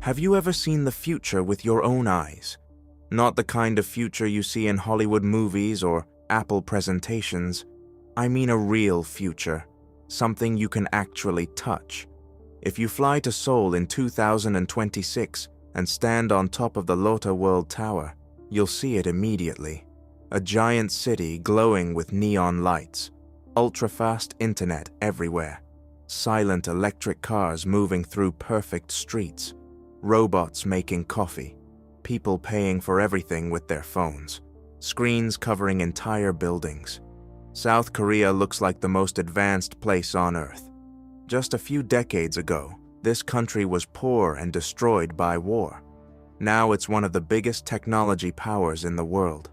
Have you ever seen the future with your own eyes? Not the kind of future you see in Hollywood movies or Apple presentations. I mean a real future, something you can actually touch. If you fly to Seoul in 2026 and stand on top of the Lotte World Tower, you'll see it immediately. A giant city glowing with neon lights, ultra-fast internet everywhere, silent electric cars moving through perfect streets, robots making coffee, people paying for everything with their phones, screens covering entire buildings. South Korea looks like the most advanced place on Earth. Just a few decades ago, this country was poor and destroyed by war. Now it's one of the biggest technology powers in the world.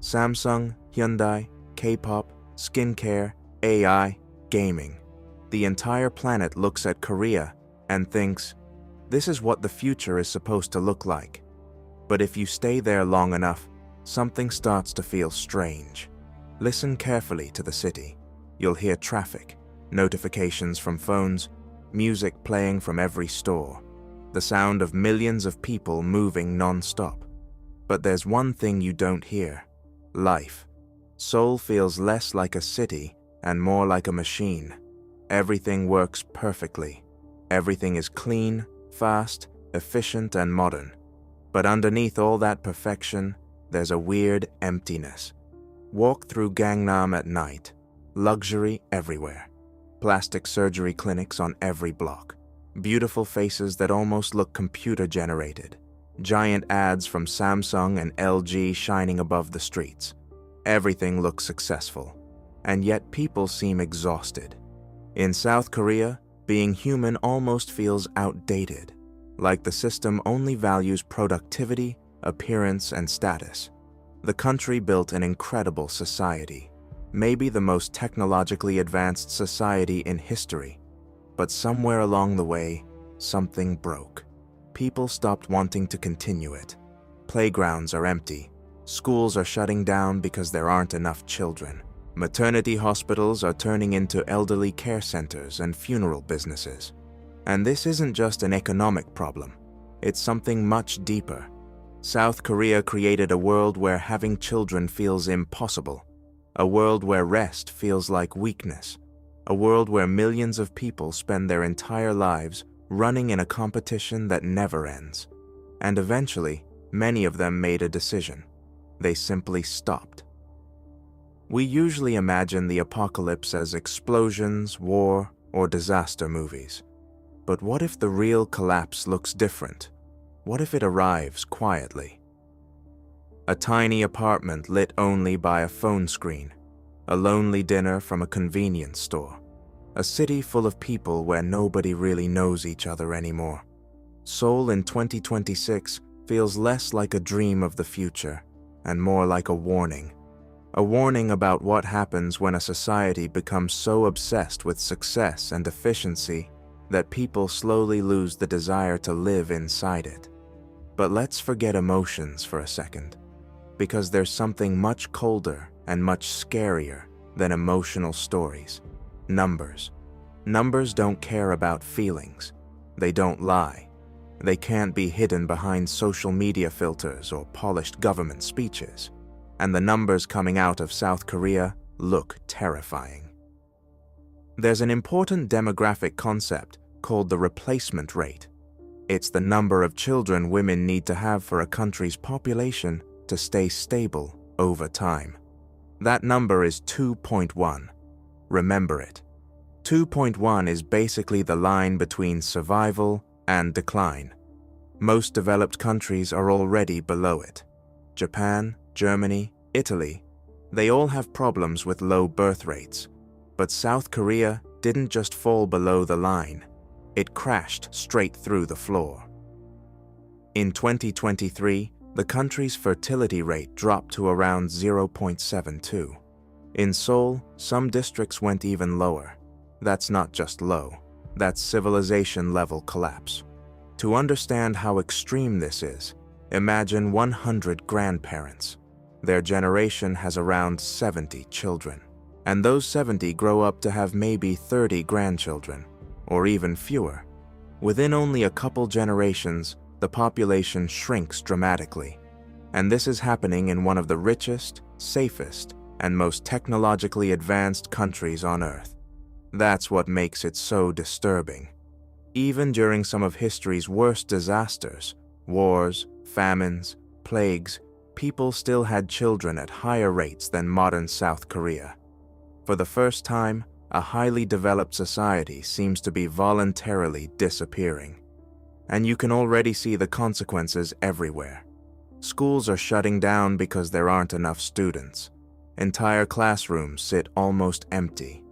Samsung, Hyundai, K-pop, skincare, AI, gaming. The entire planet looks at Korea and thinks, this is what the future is supposed to look like. But if you stay there long enough, something starts to feel strange. Listen carefully to the city. You'll hear traffic, notifications from phones, music playing from every store, the sound of millions of people moving non-stop. But there's one thing you don't hear: life. Seoul feels less like a city and more like a machine. Everything works perfectly. Everything is clean, fast, efficient, and modern. But underneath all that perfection, there's a weird emptiness. Walk through Gangnam at night. Luxury everywhere. Plastic surgery clinics on every block. Beautiful faces that almost look computer-generated. Giant ads from Samsung and LG shining above the streets. Everything looks successful. And yet people seem exhausted. In South Korea, being human almost feels outdated. Like the system only values productivity, appearance, and status. The country built an incredible society. Maybe the most technologically advanced society in history. But somewhere along the way, something broke. People stopped wanting to continue it. Playgrounds are empty. Schools are shutting down because there aren't enough children. Maternity hospitals are turning into elderly care centers and funeral businesses. And this isn't just an economic problem. It's something much deeper. South Korea created a world where having children feels impossible. A world where rest feels like weakness. A world where millions of people spend their entire lives running in a competition that never ends. And eventually, many of them made a decision. They simply stopped. We usually imagine the apocalypse as explosions, war, or disaster movies. But what if the real collapse looks different? What if it arrives quietly? A tiny apartment lit only by a phone screen. A lonely dinner from a convenience store. A city full of people where nobody really knows each other anymore. Seoul in 2026 feels less like a dream of the future and more like a warning. A warning about what happens when a society becomes so obsessed with success and efficiency that people slowly lose the desire to live inside it. But let's forget emotions for a second, because there's something much colder and much scarier than emotional stories. Numbers. Numbers don't care about feelings. They don't lie. They can't be hidden behind social media filters or polished government speeches. And the numbers coming out of South Korea look terrifying. There's an important demographic concept called the replacement rate. It's the number of children women need to have for a country's population to stay stable over time. That number is 2.1. Remember it. 2.1 is basically the line between survival and decline. Most developed countries are already below it. Japan, Germany, Italy, they all have problems with low birth rates. But South Korea didn't just fall below the line. It crashed straight through the floor. In 2023, the country's fertility rate dropped to around 0.72. In Seoul, some districts went even lower. That's not just low, that's civilization-level collapse. To understand how extreme this is, imagine 100 grandparents. Their generation has around 70 children, and those 70 grow up to have maybe 30 grandchildren, or even fewer. Within only a couple generations, the population shrinks dramatically. And this is happening in one of the richest, safest, and most technologically advanced countries on Earth. That's what makes it so disturbing. Even during some of history's worst disasters, wars, famines, plagues, people still had children at higher rates than modern South Korea. For the first time, a highly developed society seems to be voluntarily disappearing. And you can already see the consequences everywhere. Schools are shutting down because there aren't enough students. Entire classrooms sit almost empty.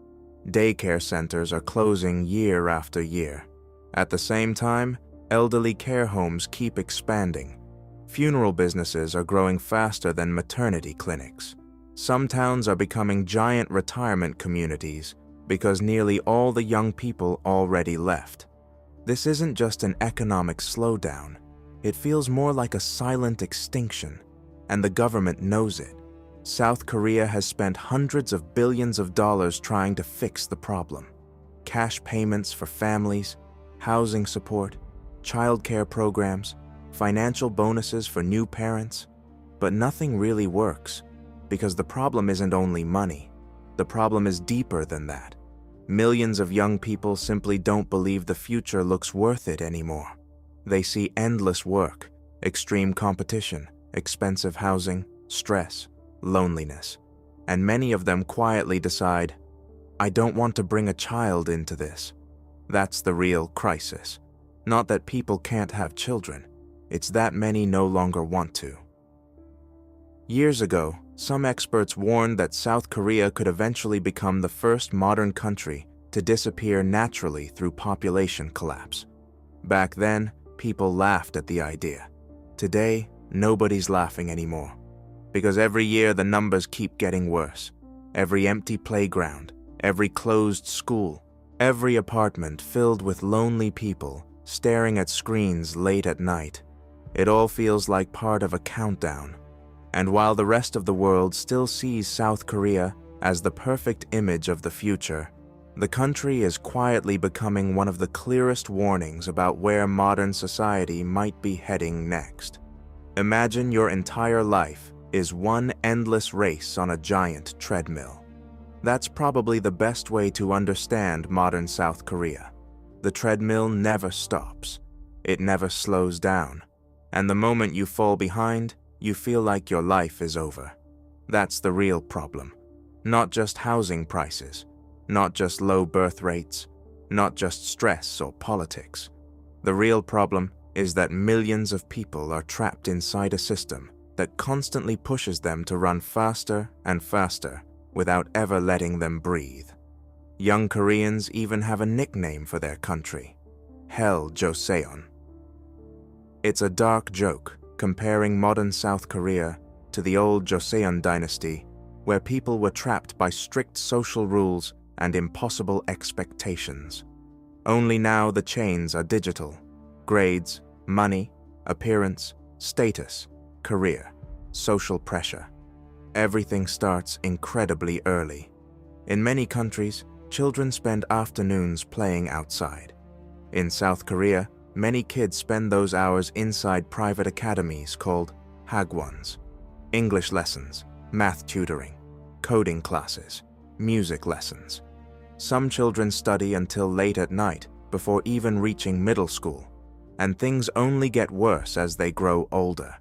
Daycare centers are closing year after year. At the same time, elderly care homes keep expanding. Funeral businesses are growing faster than maternity clinics. Some towns are becoming giant retirement communities because nearly all the young people already left. This isn't just an economic slowdown. It feels more like a silent extinction, and the government knows it. South Korea has spent hundreds of billions of dollars trying to fix the problem. Cash payments for families, housing support, childcare programs, financial bonuses for new parents. But nothing really works, because the problem isn't only money. The problem is deeper than that. Millions of young people simply don't believe the future looks worth it anymore. They see endless work, extreme competition, expensive housing, stress, loneliness. And many of them quietly decide, I don't want to bring a child into this. That's the real crisis. Not that people can't have children. It's that many no longer want to. Years ago, some experts warned that South Korea could eventually become the first modern country to disappear naturally through population collapse. Back then, people laughed at the idea. Today, nobody's laughing anymore. Because every year the numbers keep getting worse. Every empty playground, every closed school, every apartment filled with lonely people staring at screens late at night. It all feels like part of a countdown. And while the rest of the world still sees South Korea as the perfect image of the future, the country is quietly becoming one of the clearest warnings about where modern society might be heading next. Imagine your entire life is one endless race on a giant treadmill. That's probably the best way to understand modern South Korea. The treadmill never stops. It never slows down. And the moment you fall behind, you feel like your life is over. That's the real problem. Not just housing prices, not just low birth rates, not just stress or politics. The real problem is that millions of people are trapped inside a system that constantly pushes them to run faster and faster without ever letting them breathe. Young Koreans even have a nickname for their country, Hell Joseon. It's a dark joke comparing modern South Korea to the old Joseon dynasty, where people were trapped by strict social rules and impossible expectations. Only now the chains are digital. Grades, money, appearance, status, career, social pressure. Everything starts incredibly early. In many countries, children spend afternoons playing outside. In South Korea, many kids spend those hours inside private academies called hagwons. English lessons, math tutoring, coding classes, music lessons. Some children study until late at night before even reaching middle school, and things only get worse as they grow older.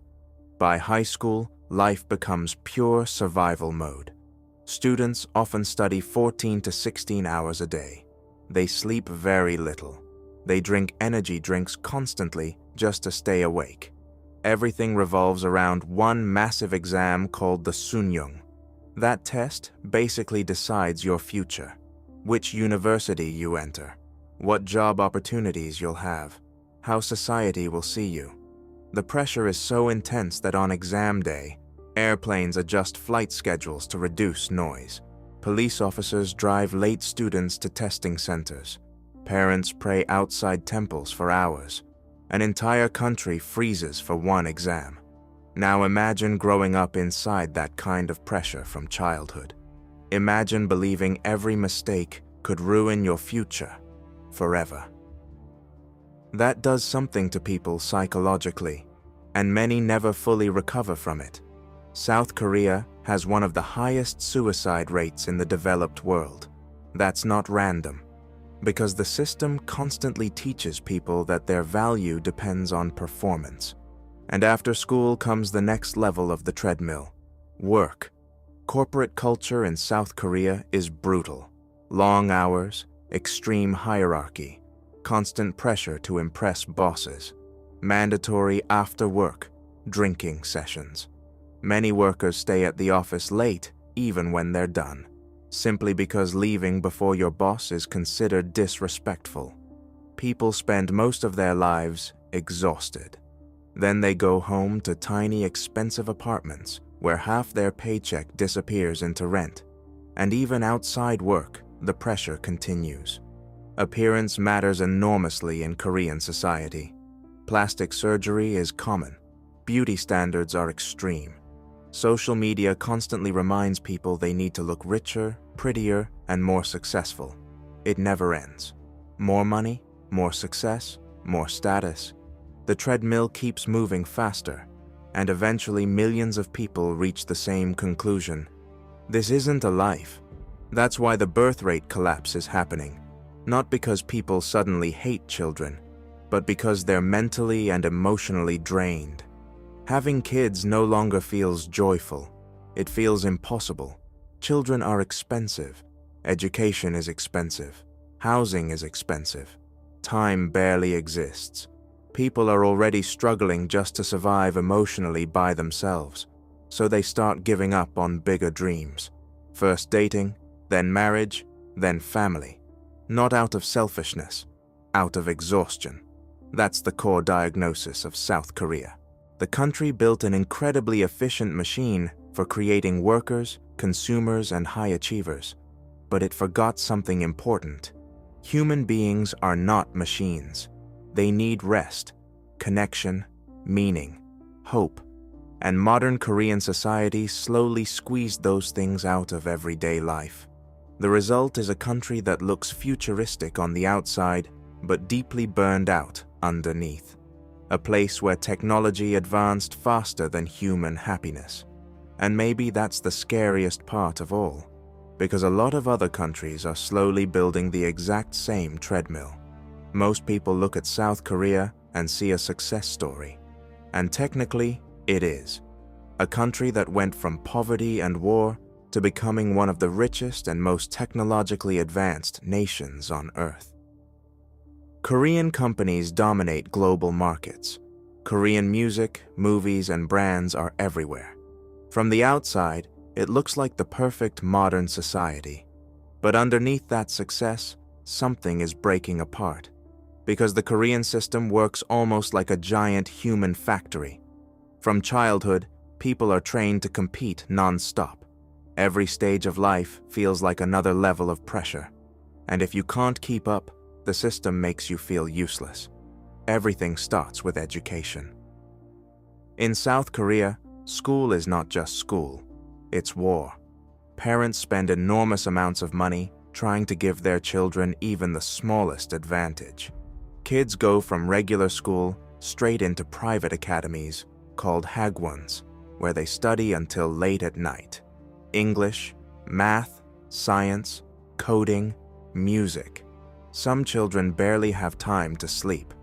By high school, life becomes pure survival mode. Students often study 14 to 16 hours a day. They sleep very little. They drink energy drinks constantly just to stay awake. Everything revolves around one massive exam called the Sunyoung. That test basically decides your future, which university you enter, what job opportunities you'll have, how society will see you. The pressure is so intense that on exam day, airplanes adjust flight schedules to reduce noise. Police officers drive late students to testing centers. Parents pray outside temples for hours. An entire country freezes for one exam. Now imagine growing up inside that kind of pressure from childhood. Imagine believing every mistake could ruin your future forever. That does something to people psychologically, and many never fully recover from it. South Korea has one of the highest suicide rates in the developed world. That's not random, because the system constantly teaches people that their value depends on performance. And after school comes the next level of the treadmill: work. Corporate culture in South Korea is brutal. Long hours, extreme hierarchy, constant pressure to impress bosses, mandatory after-work drinking sessions. Many workers stay at the office late even when they're done, simply because leaving before your boss is considered disrespectful. People spend most of their lives exhausted. Then they go home to tiny, expensive apartments where half their paycheck disappears into rent. And even outside work, the pressure continues. Appearance matters enormously in Korean society. Plastic surgery is common. Beauty standards are extreme. Social media constantly reminds people they need to look richer, prettier, and more successful. It never ends. More money, more success, more status. The treadmill keeps moving faster, and eventually millions of people reach the same conclusion. This isn't a life. That's why the birth rate collapse is happening. Not because people suddenly hate children, but because they're mentally and emotionally drained. Having kids no longer feels joyful. It feels impossible. Children are expensive. Education is expensive. Housing is expensive. Time barely exists. People are already struggling just to survive emotionally by themselves, so they start giving up on bigger dreams. First dating, then marriage, then family. Not out of selfishness, out of exhaustion. That's the core diagnosis of South Korea. The country built an incredibly efficient machine for creating workers, consumers, and high achievers. But it forgot something important. Human beings are not machines. They need rest, connection, meaning, hope. And modern Korean society slowly squeezed those things out of everyday life. The result is a country that looks futuristic on the outside, but deeply burned out underneath. A place where technology advanced faster than human happiness. And maybe that's the scariest part of all, because a lot of other countries are slowly building the exact same treadmill. Most people look at South Korea and see a success story. And technically, it is. A country that went from poverty and war to becoming one of the richest and most technologically advanced nations on Earth. Korean companies dominate global markets. Korean music, movies, and brands are everywhere. From the outside, it looks like the perfect modern society. But underneath that success, something is breaking apart. Because the Korean system works almost like a giant human factory. From childhood, people are trained to compete non-stop. Every stage of life feels like another level of pressure. And if you can't keep up, the system makes you feel useless. Everything starts with education. In South Korea, school is not just school. It's war. Parents spend enormous amounts of money trying to give their children even the smallest advantage. Kids go from regular school straight into private academies called hagwons, where they study until late at night. English, math, science, coding, music. Some children barely have time to sleep.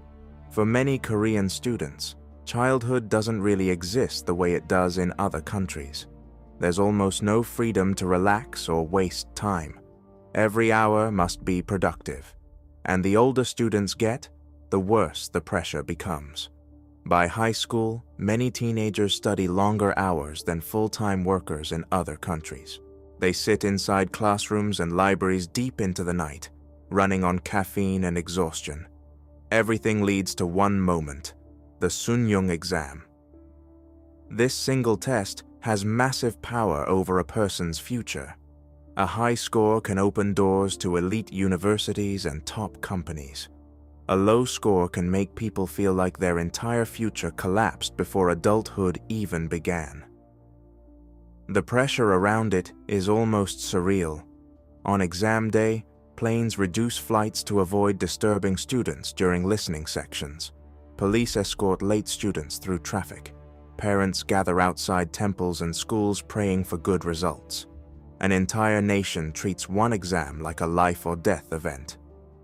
For many Korean students, childhood doesn't really exist the way it does in other countries. There's almost no freedom to relax or waste time. Every hour must be productive. And the older students get, the worse the pressure becomes. By high school, many teenagers study longer hours than full-time workers in other countries. They sit inside classrooms and libraries deep into the night, running on caffeine and exhaustion. Everything leads to one moment, the Sunyoung exam. This single test has massive power over a person's future. A high score can open doors to elite universities and top companies. A low score can make people feel like their entire future collapsed before adulthood even began. The pressure around it is almost surreal. On exam day, Planes reduce flights to avoid disturbing students during listening sections. Police escort late students through traffic. Parents gather outside temples and schools praying for good results. An entire nation treats one exam like a life or death event.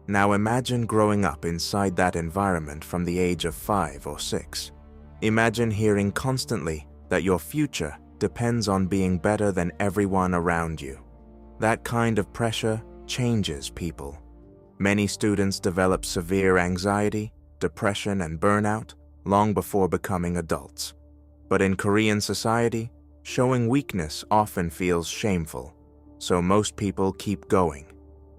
Now imagine growing up inside that environment from the age of 5 or 6. Imagine hearing constantly that your future depends on being better than everyone around you. That kind of pressure changes people. Many students develop severe anxiety, depression, and burnout long before becoming adults. But in Korean society, showing weakness often feels shameful, so most people keep going.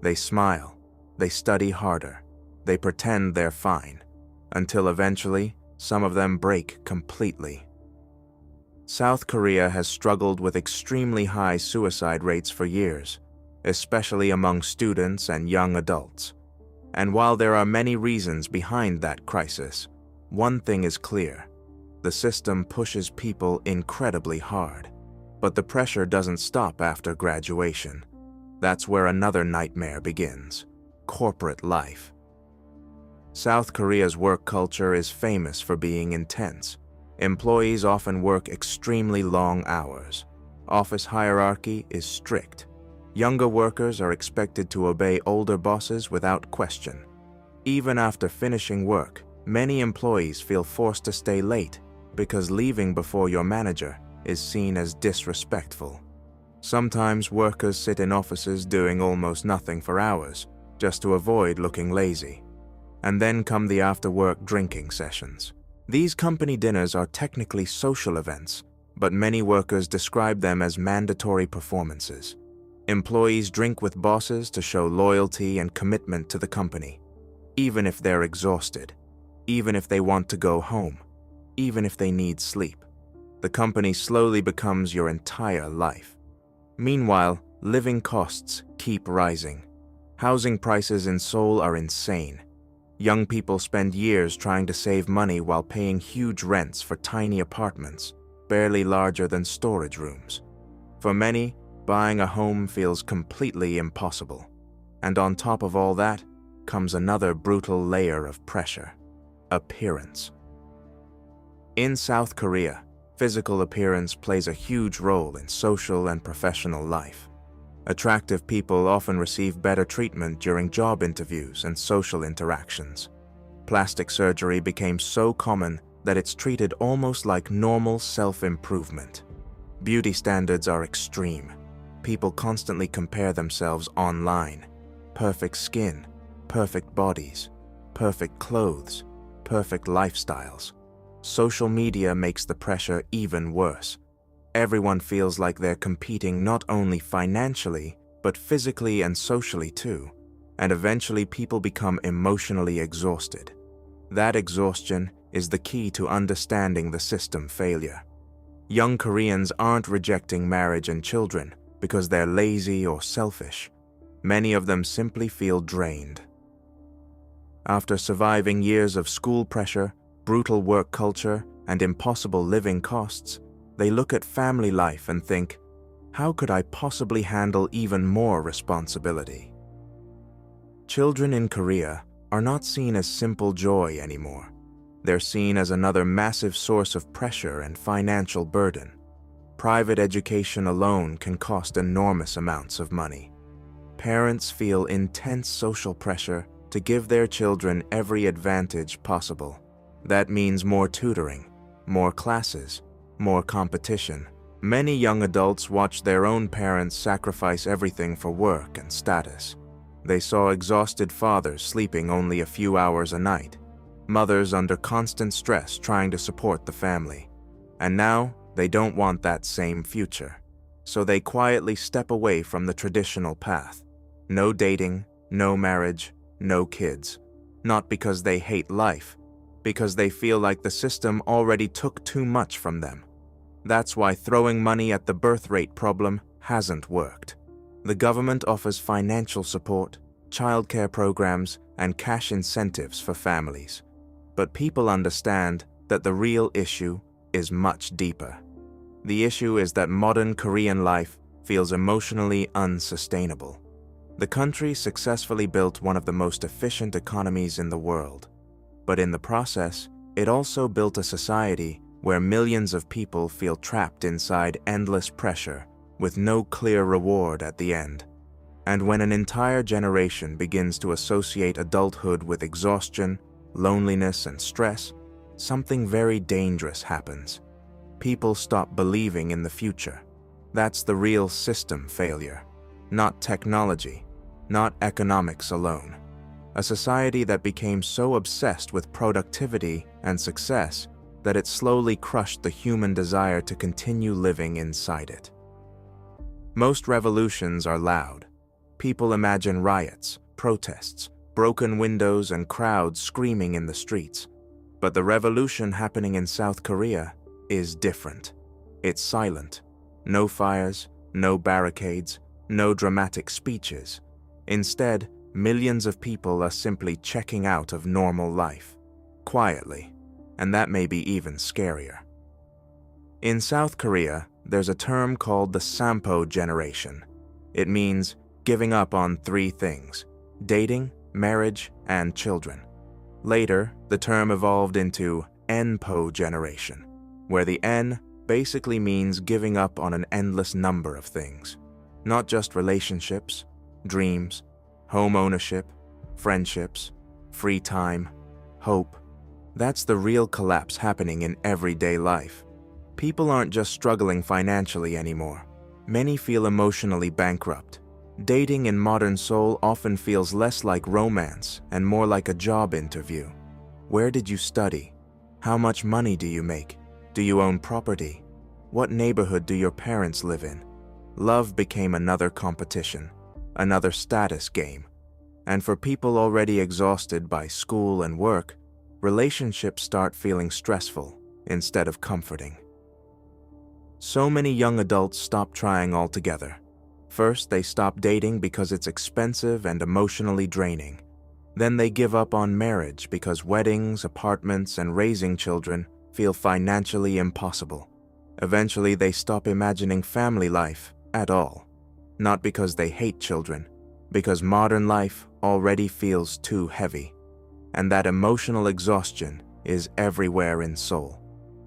They smile, they study harder, they pretend they're fine, until eventually some of them break completely. South Korea has struggled with extremely high suicide rates for years, especially among students and young adults. And while there are many reasons behind that crisis, one thing is clear: the system pushes people incredibly hard. But the pressure doesn't stop after graduation. That's where another nightmare begins: corporate life. South Korea's work culture is famous for being intense. Employees often work extremely long hours. Office hierarchy is strict. Younger workers are expected to obey older bosses without question. Even after finishing work, many employees feel forced to stay late because leaving before your manager is seen as disrespectful. Sometimes workers sit in offices doing almost nothing for hours, just to avoid looking lazy. And then come the after-work drinking sessions. These company dinners are technically social events, but many workers describe them as mandatory performances. Employees drink with bosses to show loyalty and commitment to the company, even if they're exhausted, even if they want to go home, even if they need sleep. The company slowly becomes your entire life. Meanwhile, living costs keep rising. Housing prices in Seoul are insane. Young people spend years trying to save money while paying huge rents for tiny apartments, barely larger than storage rooms. For many, buying a home feels completely impossible. And on top of all that comes another brutal layer of pressure: appearance. In South Korea, physical appearance plays a huge role in social and professional life. Attractive people often receive better treatment during job interviews and social interactions. Plastic surgery became so common that it's treated almost like normal self-improvement. Beauty standards are extreme. People constantly compare themselves online. Perfect skin, perfect bodies, perfect clothes, perfect lifestyles. Social media makes the pressure even worse. Everyone feels like they're competing not only financially, but physically and socially too, and eventually people become emotionally exhausted. That exhaustion is the key to understanding the system failure. Young Koreans aren't rejecting marriage and children because they're lazy or selfish. Many of them simply feel drained. After surviving years of school pressure, brutal work culture, and impossible living costs, they look at family life and think, how could I possibly handle even more responsibility? Children in Korea are not seen as simple joy anymore. They're seen as another massive source of pressure and financial burden. Private education alone can cost enormous amounts of money. Parents feel intense social pressure to give their children every advantage possible. That means more tutoring, more classes, more competition. Many young adults watched their own parents sacrifice everything for work and status. They saw exhausted fathers sleeping only a few hours a night, mothers under constant stress trying to support the family. And now, they don't want that same future. So they quietly step away from the traditional path. No dating, no marriage, no kids. Not because they hate life, because they feel like the system already took too much from them. That's why throwing money at the birth rate problem hasn't worked. The government offers financial support, childcare programs, and cash incentives for families. But people understand that the real issue is much deeper. The issue is that modern Korean life feels emotionally unsustainable. The country successfully built one of the most efficient economies in the world, but in the process, it also built a society where millions of people feel trapped inside endless pressure with no clear reward at the end. And when an entire generation begins to associate adulthood with exhaustion, loneliness, and stress, something very dangerous happens. People stop believing in the future. That's the real system failure, not technology, not economics alone. A society that became so obsessed with productivity and success that it slowly crushed the human desire to continue living inside it. Most revolutions are loud. People imagine riots, protests, broken windows, and crowds screaming in the streets. But the revolution happening in South Korea is different. It's silent. No fires, no barricades, no dramatic speeches. Instead, millions of people are simply checking out of normal life, quietly, and that may be even scarier. In South Korea, there's a term called the Sampo generation. It means giving up on 3 things: dating, marriage, and children. Later, the term evolved into Npo generation, where the N basically means giving up on an endless number of things, not just relationships, dreams, home ownership, friendships, free time, hope. That's the real collapse happening in everyday life. People aren't just struggling financially anymore. Many feel emotionally bankrupt. Dating in modern Seoul often feels less like romance and more like a job interview. Where did you study? How much money do you make? Do you own property? What neighborhood do your parents live in? Love became another competition, another status game. And for people already exhausted by school and work, relationships start feeling stressful instead of comforting. So many young adults stop trying altogether. First, they stop dating because it's expensive and emotionally draining. Then they give up on marriage because weddings, apartments, and raising children feel financially impossible. Eventually, they stop imagining family life at all. Not because they hate children, because modern life already feels too heavy. And that emotional exhaustion is everywhere in Seoul.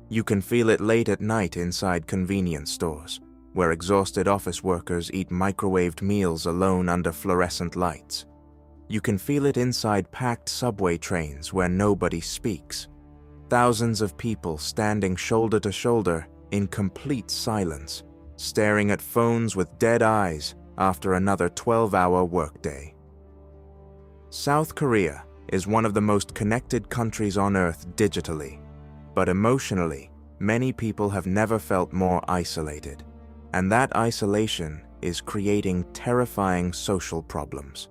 You can feel it late at night inside convenience stores, where exhausted office workers eat microwaved meals alone under fluorescent lights. You can feel it inside packed subway trains where nobody speaks. Thousands of people standing shoulder to shoulder in complete silence, staring at phones with dead eyes after another 12-hour workday. South Korea is one of the most connected countries on Earth digitally, but emotionally, many people have never felt more isolated. And that isolation is creating terrifying social problems.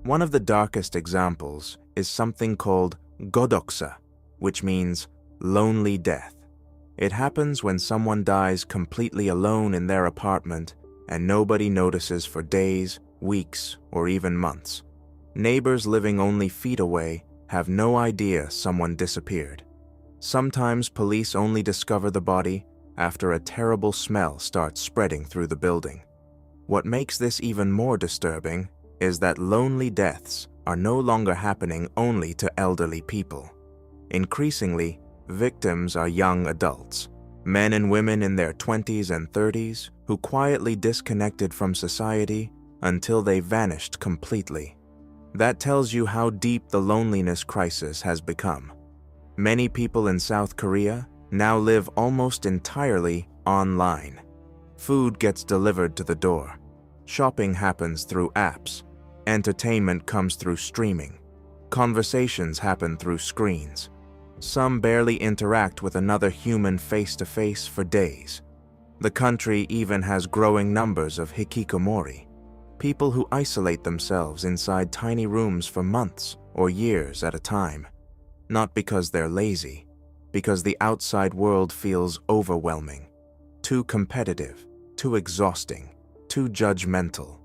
One of the darkest examples is something called godoksa, which means lonely death. It happens when someone dies completely alone in their apartment and nobody notices for days, weeks, or even months. Neighbors living only feet away have no idea someone disappeared. Sometimes police only discover the body after a terrible smell starts spreading through the building. What makes this even more disturbing is that lonely deaths are no longer happening only to elderly people. Increasingly, victims are young adults, men and women in their 20s and 30s who quietly disconnected from society until they vanished completely. That tells you how deep the loneliness crisis has become. Many people in South Korea now live almost entirely online. Food gets delivered to the door. Shopping happens through apps. Entertainment comes through streaming. Conversations happen through screens. Some barely interact with another human face-to-face for days. The country even has growing numbers of hikikomori, people who isolate themselves inside tiny rooms for months or years at a time. Not because they're lazy, because the outside world feels overwhelming, too competitive, too exhausting, too judgmental.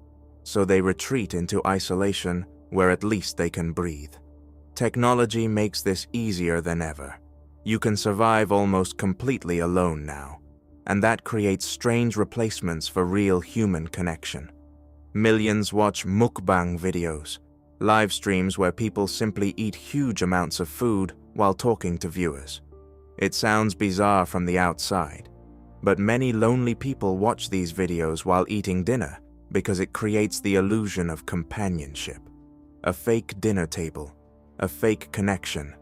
So they retreat into isolation where at least they can breathe. Technology makes this easier than ever. You can survive almost completely alone now, and that creates strange replacements for real human connection. Millions watch mukbang videos, live streams where people simply eat huge amounts of food while talking to viewers. It sounds bizarre from the outside, but many lonely people watch these videos while eating dinner because it creates the illusion of companionship. A fake dinner table, a fake connection,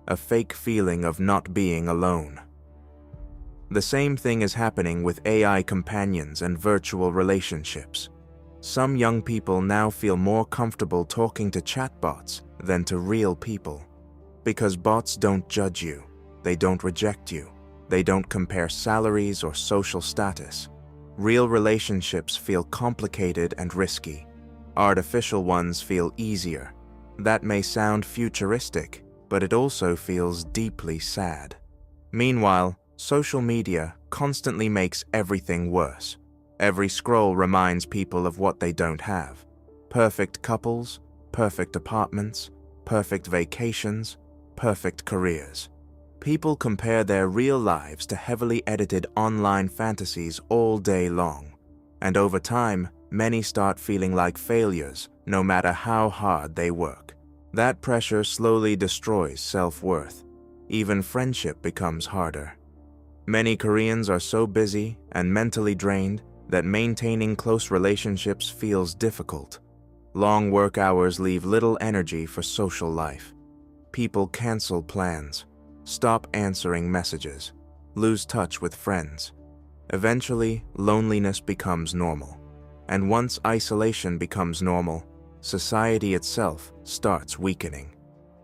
a fake feeling of not being alone. The same thing is happening with AI companions and virtual relationships. Some young people now feel more comfortable talking to chatbots than to real people. Because bots don't judge you, they don't reject you, they don't compare salaries or social status. Real relationships feel complicated and risky. Artificial ones feel easier. That may sound futuristic, but it also feels deeply sad. Meanwhile, social media constantly makes everything worse. Every scroll reminds people of what they don't have. Perfect couples, perfect apartments, perfect vacations, perfect careers. People compare their real lives to heavily edited online fantasies all day long. And over time, many start feeling like failures, no matter how hard they work. That pressure slowly destroys self-worth. Even friendship becomes harder. Many Koreans are so busy and mentally drained that maintaining close relationships feels difficult. Long work hours leave little energy for social life. People cancel plans, stop answering messages, lose touch with friends. Eventually, loneliness becomes normal. And once isolation becomes normal, society itself starts weakening.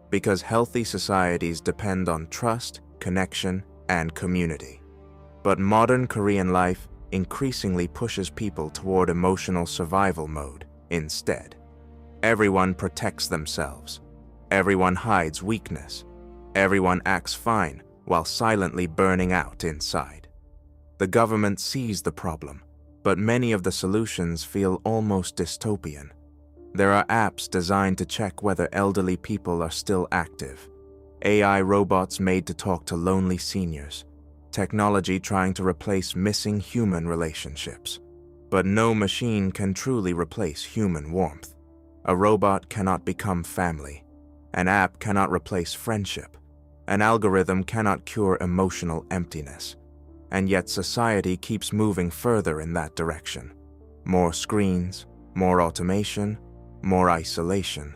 Because healthy societies depend on trust, connection, and community. But modern Korean life increasingly pushes people toward emotional survival mode instead. Everyone protects themselves. Everyone hides weakness. Everyone acts fine while silently burning out inside. The government sees the problem, but many of the solutions feel almost dystopian. There are apps designed to check whether elderly people are still active, AI robots made to talk to lonely seniors, technology trying to replace missing human relationships. But no machine can truly replace human warmth. A robot cannot become family. An app cannot replace friendship. An algorithm cannot cure emotional emptiness. And yet society keeps moving further in that direction. More screens, more automation, more isolation.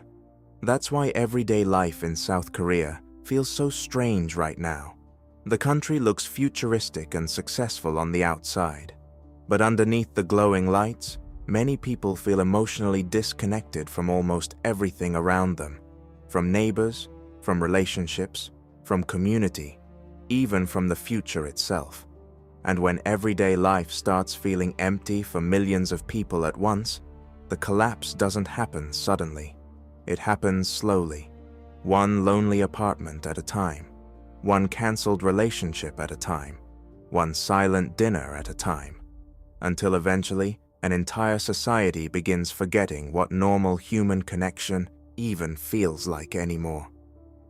That's why everyday life in South Korea feels so strange right now. The country looks futuristic and successful on the outside, but underneath the glowing lights, many people feel emotionally disconnected from almost everything around them, from neighbors, from relationships, from community, even from the future itself. And when everyday life starts feeling empty for millions of people at once, the collapse doesn't happen suddenly. It happens slowly, one lonely apartment at a time. One cancelled relationship at a time, one silent dinner at a time, until eventually an entire society begins forgetting what normal human connection even feels like anymore.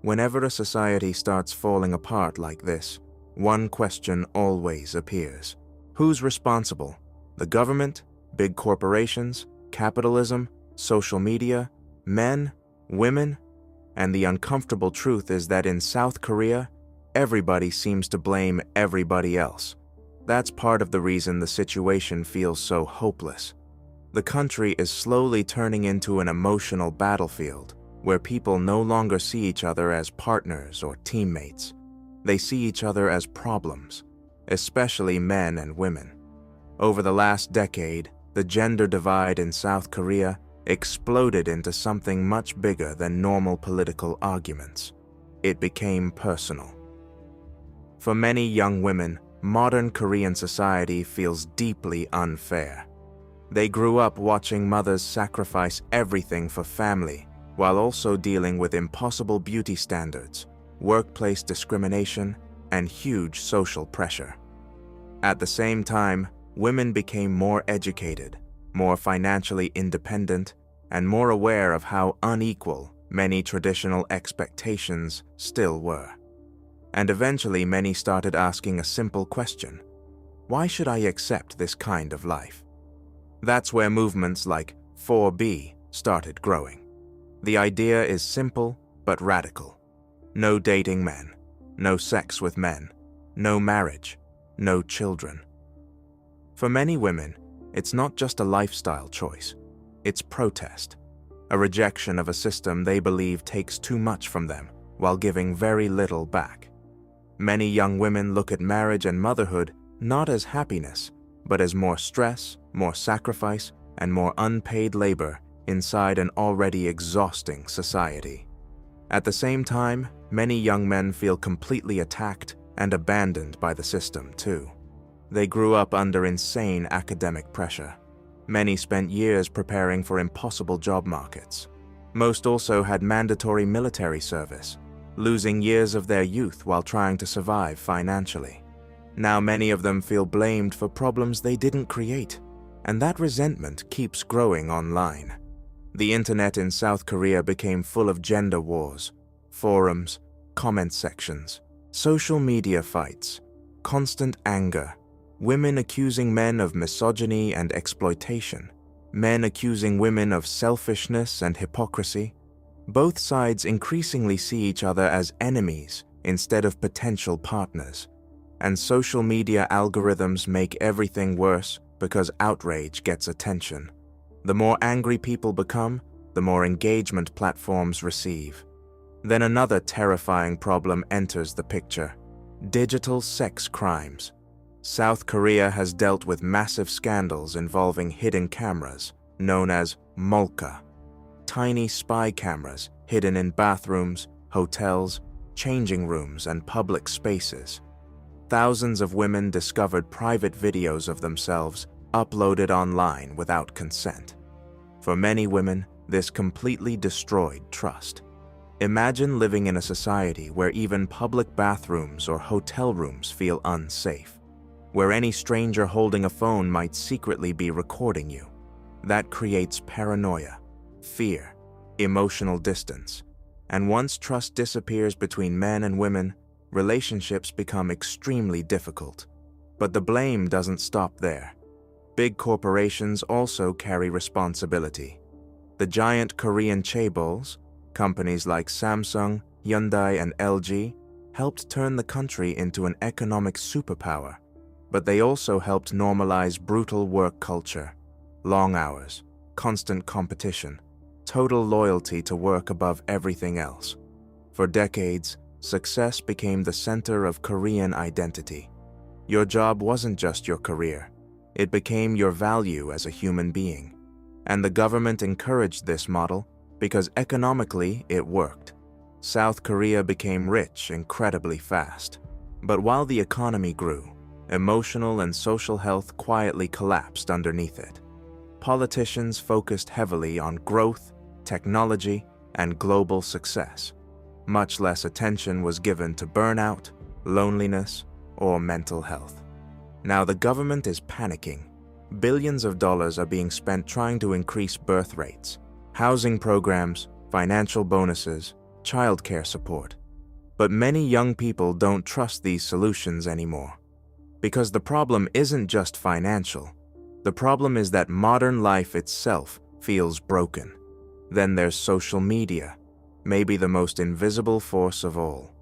Whenever a society starts falling apart like this, one question always appears. Who's responsible? The government? Big corporations? Capitalism? Social media? Men? Women? And the uncomfortable truth is that in South Korea, everybody seems to blame everybody else. That's part of the reason the situation feels so hopeless. The country is slowly turning into an emotional battlefield where people no longer see each other as partners or teammates. They see each other as problems, especially men and women. Over the last decade, the gender divide in South Korea exploded into something much bigger than normal political arguments. It became personal. For many young women, modern Korean society feels deeply unfair. They grew up watching mothers sacrifice everything for family, while also dealing with impossible beauty standards, workplace discrimination, and huge social pressure. At the same time, women became more educated, more financially independent, and more aware of how unequal many traditional expectations still were. And eventually many started asking a simple question: why should I accept this kind of life? That's where movements like 4B started growing. The idea is simple but radical. No dating men, no sex with men, no marriage, no children. For many women, it's not just a lifestyle choice. It's protest, a rejection of a system they believe takes too much from them while giving very little back. Many young women look at marriage and motherhood not as happiness, but as more stress, more sacrifice, and more unpaid labor inside an already exhausting society. At the same time, many young men feel completely attacked and abandoned by the system too. They grew up under insane academic pressure. Many spent years preparing for impossible job markets. Most also had mandatory military service, losing years of their youth while trying to survive financially. Now many of them feel blamed for problems they didn't create, and that resentment keeps growing online. The internet in South Korea became full of gender wars, forums, comment sections, social media fights, constant anger, women accusing men of misogyny and exploitation, men accusing women of selfishness and hypocrisy. Both sides increasingly see each other as enemies instead of potential partners, and social media algorithms make everything worse because outrage gets attention. The more angry people become, the more engagement platforms receive. Then another terrifying problem enters the picture: digital sex crimes. South Korea has dealt with massive scandals involving hidden cameras, known as molka, tiny spy cameras hidden in bathrooms, hotels, changing rooms, and public spaces. Thousands of women discovered private videos of themselves uploaded online without consent. For many women, this completely destroyed trust. Imagine living in a society where even public bathrooms or hotel rooms feel unsafe, where any stranger holding a phone might secretly be recording you. That creates paranoia, fear, emotional distance, and once trust disappears between men and women, relationships become extremely difficult. But the blame doesn't stop there. Big corporations also carry responsibility. The giant Korean chaebols, companies like Samsung, Hyundai, and LG, helped turn the country into an economic superpower, but they also helped normalize brutal work culture, long hours, constant competition, total loyalty to work above everything else. For decades, success became the center of Korean identity. Your job wasn't just your career. It became your value as a human being. And the government encouraged this model because economically it worked. South Korea became rich incredibly fast. But while the economy grew, emotional and social health quietly collapsed underneath it. Politicians focused heavily on growth, technology, and global success. Much less attention was given to burnout, loneliness, or mental health. Now the government is panicking. Billions of dollars are being spent trying to increase birth rates, housing programs, financial bonuses, childcare support. But many young people don't trust these solutions anymore. Because the problem isn't just financial. The problem is that modern life itself feels broken. Then there's social media, maybe the most invisible force of all.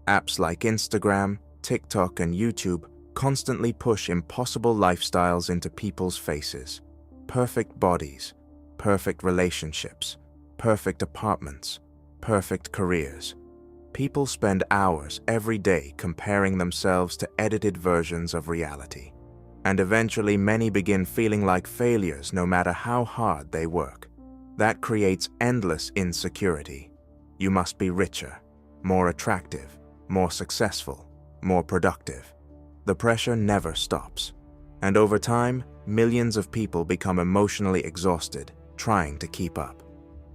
Apps like Instagram, TikTok, and YouTube constantly push impossible lifestyles into people's faces. Perfect bodies, perfect relationships, perfect apartments, perfect careers. People spend hours every day comparing themselves to edited versions of reality. And eventually many begin feeling like failures no matter how hard they work. That creates endless insecurity. You must be richer, more attractive, more successful, more productive. The pressure never stops. And over time, millions of people become emotionally exhausted, trying to keep up.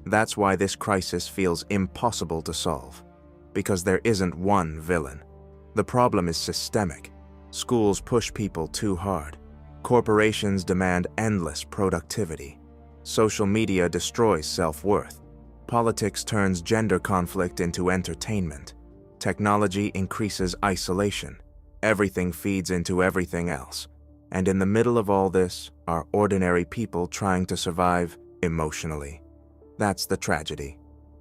That's why this crisis feels impossible to solve. Because there isn't one villain. The problem is systemic. Schools push people too hard. Corporations demand endless productivity. Social media destroys self-worth. Politics turns gender conflict into entertainment. Technology increases isolation. Everything feeds into everything else. And in the middle of all this are ordinary people trying to survive emotionally. That's the tragedy.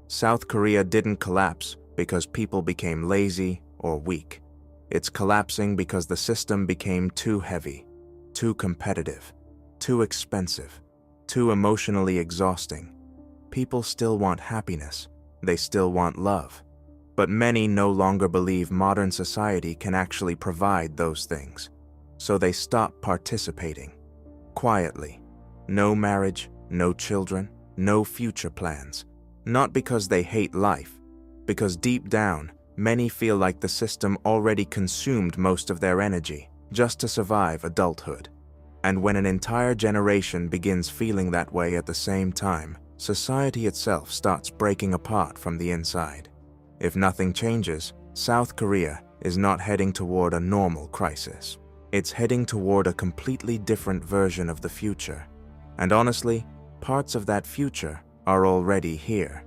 South Korea didn't collapse because people became lazy or weak. It's collapsing because the system became too heavy, too competitive, too expensive, too emotionally exhausting. People still want happiness, they still want love, but many no longer believe modern society can actually provide those things, so they stop participating. Quietly. No marriage, no children, no future plans. Not because they hate life, because deep down, many feel like the system already consumed most of their energy just to survive adulthood. And when an entire generation begins feeling that way at the same time, society itself starts breaking apart from the inside. If nothing changes, South Korea is not heading toward a normal crisis. It's heading toward a completely different version of the future. And honestly, parts of that future are already here.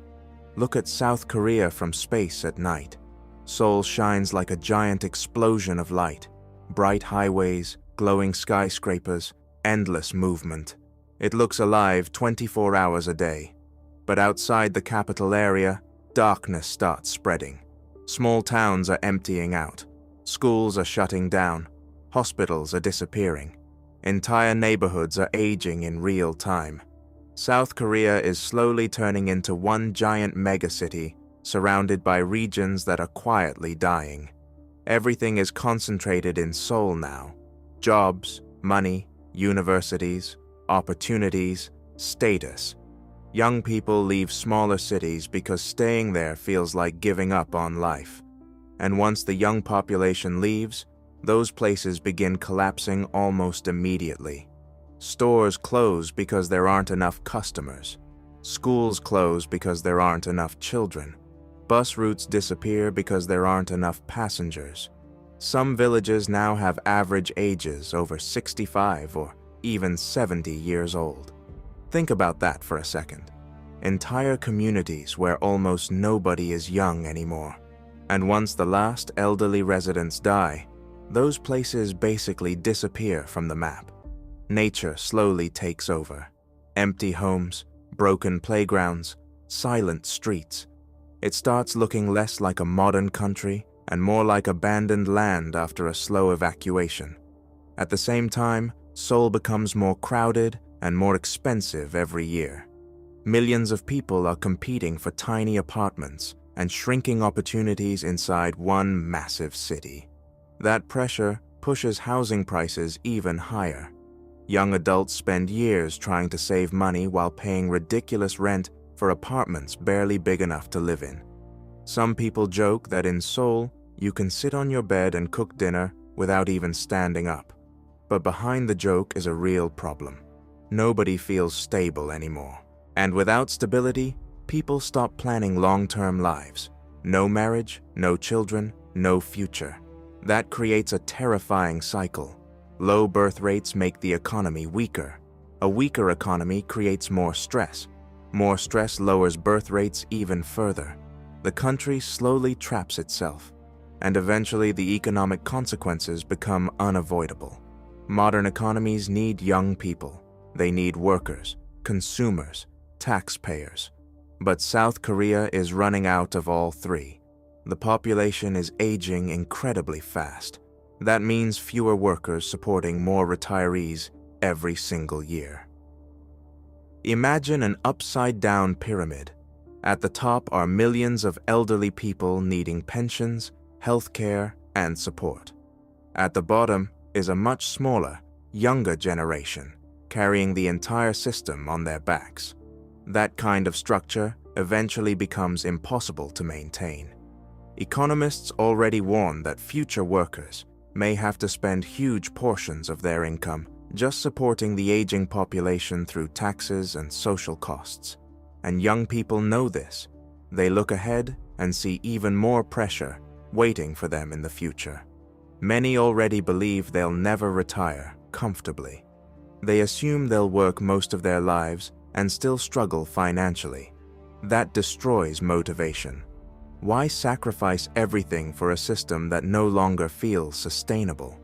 Look at South Korea from space at night. Seoul shines like a giant explosion of light. Bright highways, glowing skyscrapers, endless movement. It looks alive 24 hours a day. But outside the capital area, darkness starts spreading. Small towns are emptying out. Schools are shutting down. Hospitals are disappearing. Entire neighborhoods are aging in real time. South Korea is slowly turning into one giant megacity surrounded by regions that are quietly dying. Everything is concentrated in Seoul now. Jobs, money, universities, opportunities, status. Young people leave smaller cities because staying there feels like giving up on life. And once the young population leaves, those places begin collapsing almost immediately. Stores close because there aren't enough customers. Schools close because there aren't enough children. Bus routes disappear because there aren't enough passengers. Some villages now have average ages over 65 or even 70 years old. Think about that for a second. Entire communities where almost nobody is young anymore. And once the last elderly residents die, those places basically disappear from the map. Nature slowly takes over. Empty homes, broken playgrounds, silent streets. It starts looking less like a modern country and more like abandoned land after a slow evacuation. At the same time, Seoul becomes more crowded and more expensive every year. Millions of people are competing for tiny apartments and shrinking opportunities inside one massive city. That pressure pushes housing prices even higher. Young adults spend years trying to save money while paying ridiculous rent for apartments barely big enough to live in. Some people joke that in Seoul, you can sit on your bed and cook dinner without even standing up. But behind the joke is a real problem. Nobody feels stable anymore. And without stability, people stop planning long-term lives. No marriage, no children, no future. That creates a terrifying cycle. Low birth rates make the economy weaker. A weaker economy creates more stress. More stress lowers birth rates even further. The country slowly traps itself, and eventually the economic consequences become unavoidable. Modern economies need young people. They need workers, consumers, taxpayers. But South Korea is running out of all three. The population is aging incredibly fast. That means fewer workers supporting more retirees every single year. Imagine an upside-down pyramid. At the top are millions of elderly people needing pensions, healthcare, and support. At the bottom is a much smaller, younger generation, carrying the entire system on their backs. That kind of structure eventually becomes impossible to maintain. Economists already warn that future workers may have to spend huge portions of their income just supporting the aging population through taxes and social costs. And young people know this. They look ahead and see even more pressure waiting for them in the future. Many already believe they'll never retire comfortably. They assume they'll work most of their lives and still struggle financially. That destroys motivation. Why sacrifice everything for a system that no longer feels sustainable?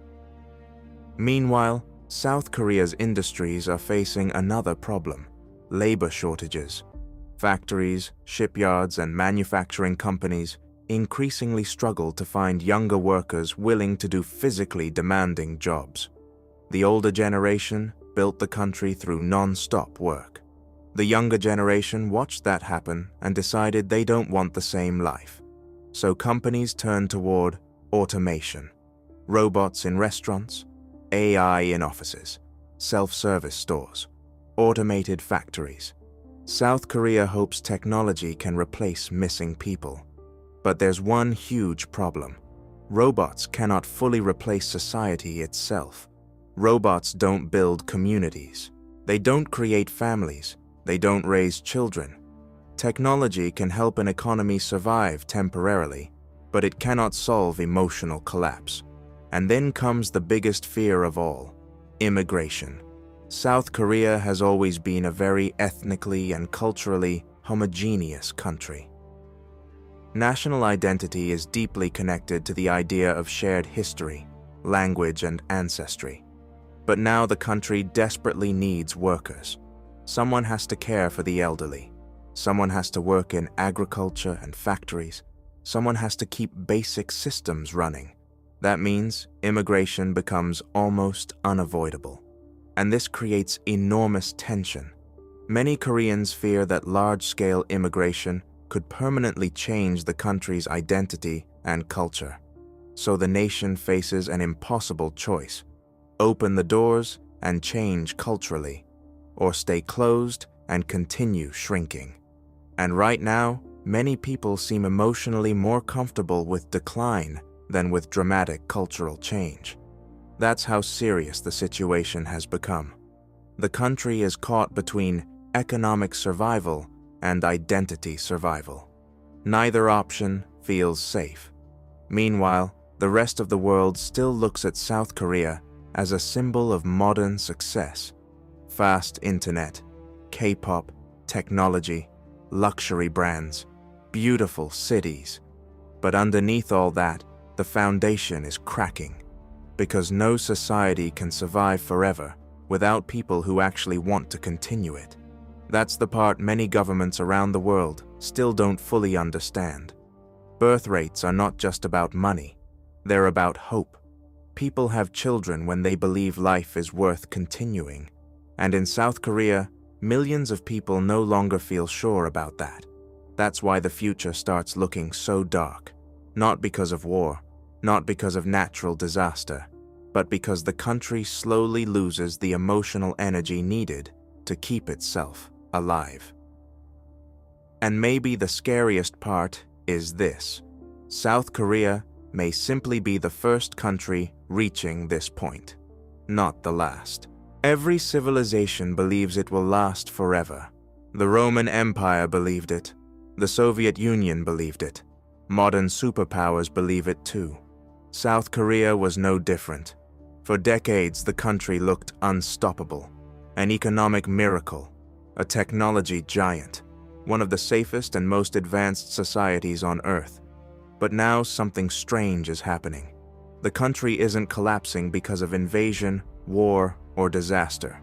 Meanwhile, South Korea's industries are facing another problem. labor shortages. Factories, shipyards, and manufacturing companies increasingly struggle to find younger workers willing to do physically demanding jobs. The older generation built the country through non-stop work. The younger generation watched that happen and decided they don't want the same life. So companies turned toward automation. Robots in restaurants, AI in offices, self-service stores, automated factories. South Korea hopes technology can replace missing people. But there's one huge problem. Robots cannot fully replace society itself. Robots don't build communities. They don't create families. They don't raise children. Technology can help an economy survive temporarily, but it cannot solve emotional collapse. And then comes the biggest fear of all: immigration. South Korea has always been a very ethnically and culturally homogeneous country. National identity is deeply connected to the idea of shared history, language, and ancestry. But now the country desperately needs workers. Someone has to care for the elderly. Someone has to work in agriculture and factories. Someone has to keep basic systems running. That means immigration becomes almost unavoidable. And this creates enormous tension. Many Koreans fear that large-scale immigration could permanently change the country's identity and culture. So the nation faces an impossible choice: open the doors and change culturally, or stay closed and continue shrinking. And right now, many people seem emotionally more comfortable with decline than with dramatic cultural change. That's how serious the situation has become. The country is caught between economic survival and identity survival. Neither option feels safe. Meanwhile, the rest of the world still looks at South Korea as a symbol of modern success. Fast internet, K-pop, technology, luxury brands, beautiful cities. But underneath all that, the foundation is cracking, because no society can survive forever without people who actually want to continue it. That's the part many governments around the world still don't fully understand. Birth rates are not just about money, they're about hope. People have children when they believe life is worth continuing. And in South Korea, millions of people no longer feel sure about that. That's why the future starts looking so dark. Not because of war, not because of natural disaster, but because the country slowly loses the emotional energy needed to keep itself alive. And maybe the scariest part is this: South Korea may simply be the first country reaching this point, not the last. Every civilization believes it will last forever. The Roman Empire believed it. The Soviet Union believed it. Modern superpowers believe it too. South Korea was no different. For decades, the country looked unstoppable, an economic miracle, a technology giant, one of the safest and most advanced societies on Earth. But now something strange is happening. The country isn't collapsing because of invasion, war, or disaster.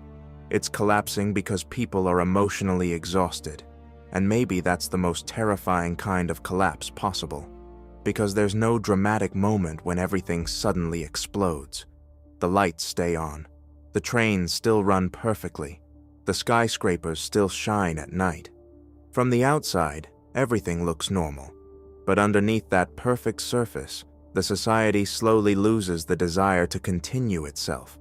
It's collapsing because people are emotionally exhausted. And maybe that's the most terrifying kind of collapse possible. Because there's no dramatic moment when everything suddenly explodes. The lights stay on. The trains still run perfectly. The skyscrapers still shine at night. From the outside, everything looks normal. But underneath that perfect surface, the society slowly loses the desire to continue itself.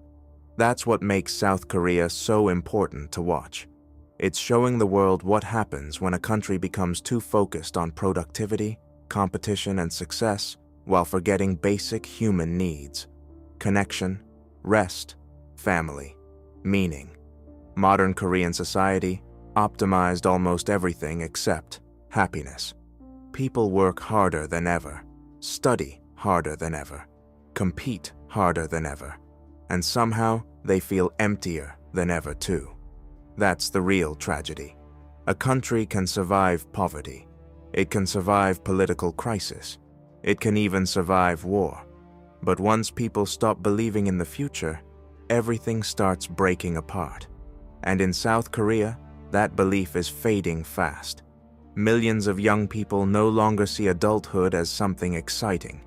That's what makes South Korea so important to watch. It's showing the world what happens when a country becomes too focused on productivity, competition, and success while forgetting basic human needs: connection, rest, family, meaning. Modern Korean society optimized almost everything except happiness. People work harder than ever, study harder than ever, compete harder than ever, and somehow they feel emptier than ever too. That's the real tragedy. A country can survive poverty. It can survive political crisis. It can even survive war. But once people stop believing in the future, everything starts breaking apart. And in South Korea, that belief is fading fast. Millions of young people no longer see adulthood as something exciting.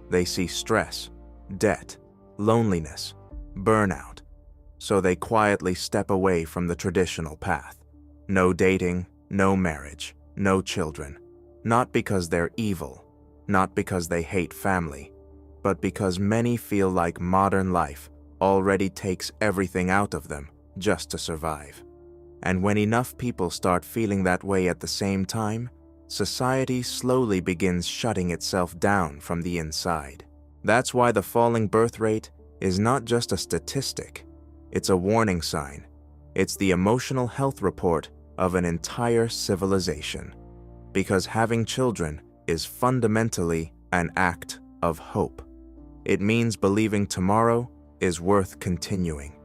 They see stress, debt, loneliness, burnout. So they quietly step away from the traditional path. No dating, no marriage, no children. Not because they're evil, not because they hate family, but because many feel like modern life already takes everything out of them just to survive. And when enough people start feeling that way at the same time, society slowly begins shutting itself down from the inside. That's why the falling birth rate is not just a statistic, it's a warning sign. It's the emotional health report of an entire civilization. Because having children is fundamentally an act of hope. It means believing tomorrow is worth continuing.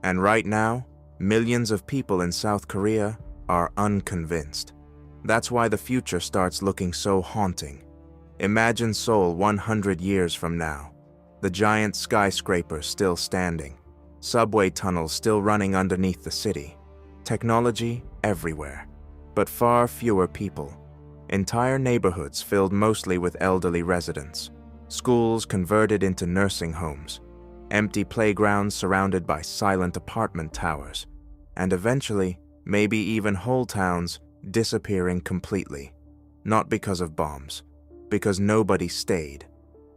And right now, millions of people in South Korea are unconvinced. That's why the future starts looking so haunting. Imagine Seoul 100 years from now. The giant skyscrapers still standing. Subway tunnels still running underneath the city. Technology everywhere, but far fewer people. Entire neighborhoods filled mostly with elderly residents. Schools converted into nursing homes. Empty playgrounds surrounded by silent apartment towers. And eventually, maybe even whole towns disappearing completely. Not because of bombs, because nobody stayed.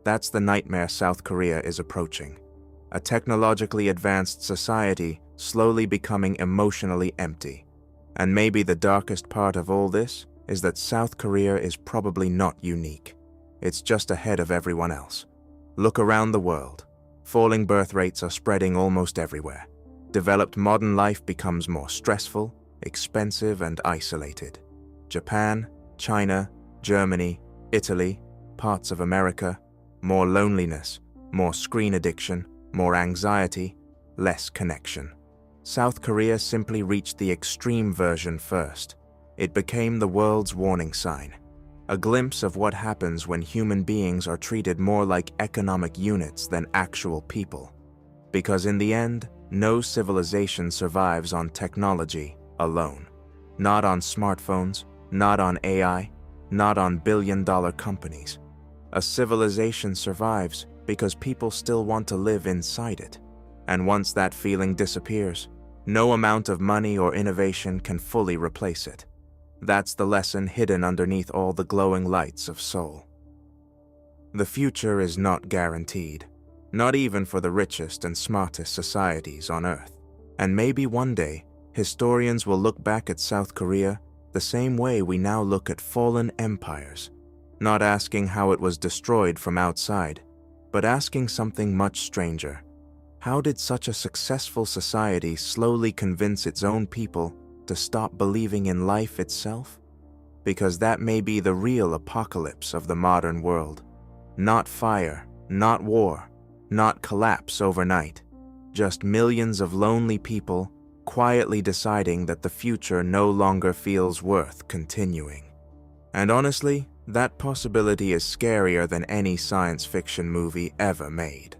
That's the nightmare South Korea is approaching. A technologically advanced society slowly becoming emotionally empty. And maybe the darkest part of all this is that South Korea is probably not unique. It's just ahead of everyone else. Look around the world. Falling birth rates are spreading almost everywhere. Developed modern life becomes more stressful, expensive, and isolated. Japan, China, Germany, Italy, parts of America, more loneliness, more screen addiction, more anxiety, less connection. South Korea simply reached the extreme version first. It became the world's warning sign, a glimpse of what happens when human beings are treated more like economic units than actual people. Because in the end, no civilization survives on technology alone. Not on smartphones, not on AI, not on billion-dollar companies. A civilization survives because people still want to live inside it. And once that feeling disappears, no amount of money or innovation can fully replace it. That's the lesson hidden underneath all the glowing lights of Seoul. The future is not guaranteed, not even for the richest and smartest societies on Earth. And maybe one day, historians will look back at South Korea the same way we now look at fallen empires, not asking how it was destroyed from outside, but asking something much stranger. How did such a successful society slowly convince its own people to stop believing in life itself? Because that may be the real apocalypse of the modern world. Not fire, not war, not collapse overnight. Just millions of lonely people quietly deciding that the future no longer feels worth continuing. And honestly, that possibility is scarier than any science fiction movie ever made.